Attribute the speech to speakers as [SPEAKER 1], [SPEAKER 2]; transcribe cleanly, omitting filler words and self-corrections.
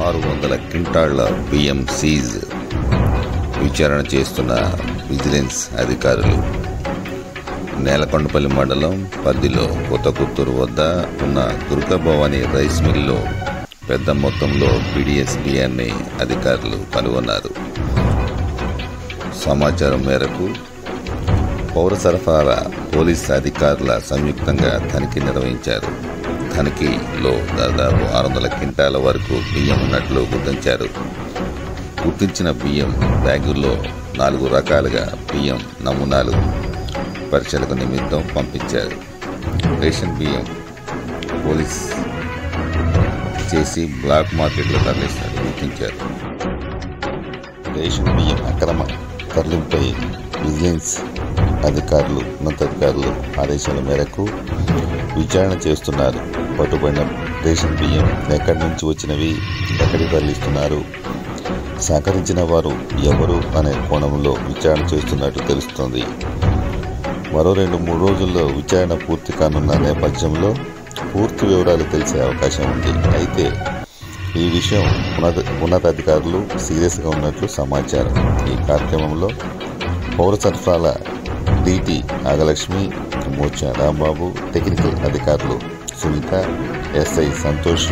[SPEAKER 1] 600 క్వింటాళ్ల బియ్యం సీజ్. విచారణ చేస్తున్న విజిలెన్స్ అధికారులు. నేలకొండపల్లి మండలం పరిధిలో కొత్తకుత్తూరు వద్ద ఉన్న దుర్గాభవాని రైస్ మిల్లో పెద్ద మొత్తంలో పీడీఎస్ బియ్యాన్ని అధికారులు కనుగొన్నారు. సమాచారం మేరకు పౌర సరఫరా పోలీస్ అధికారుల సంయుక్తంగా తనిఖీ నిర్వహించారు. తనిఖీలో దాదాపు 600 క్వింటాల వరకు బియ్యం ఉన్నట్లు గుర్తించారు. గుర్తించిన బియ్యం బ్యాగుల్లో 4 రకాలుగా బియ్యం నమూనాలు పరీక్షలకు నిమిత్తం పంపించారు. రేషన్ బియ్యం పోలీస్ చేసి బ్లాక్ మార్కెట్లో తరలిస్తున్నట్టు గుర్తించారు. రేషన్ బియ్యం అక్రమ తరలింపై విజిలెన్స్ అధికారులు ఉన్నతాధికారులు ఆదేశాల మేరకు విచారణ చేస్తున్నారు. పట్టుబడిన రేషన్ బియ్యం ఎక్కడి నుంచి వచ్చినవి, ఎక్కడికి తరలిస్తున్నారు, సహకరించిన వారు ఎవరు అనే కోణంలో విచారణ చేస్తున్నట్టు తెలుస్తోంది. మరో 2-3 రోజుల్లో విచారణ పూర్తి కానున్న నేపథ్యంలో పూర్తి వివరాలు తెలిసే అవకాశం ఉంది. అయితే ఈ విషయం ఉన్నతాధికారులు సీరియస్గా ఉన్నట్లు సమాచారం. ఈ కార్యక్రమంలో పౌర సరఫరాల డీటీ నాగలక్ష్మి, మోర్చా రాంబాబు, టెక్నికల్ అధికారులు సునీత, ఎస్ఐ సంతోష్,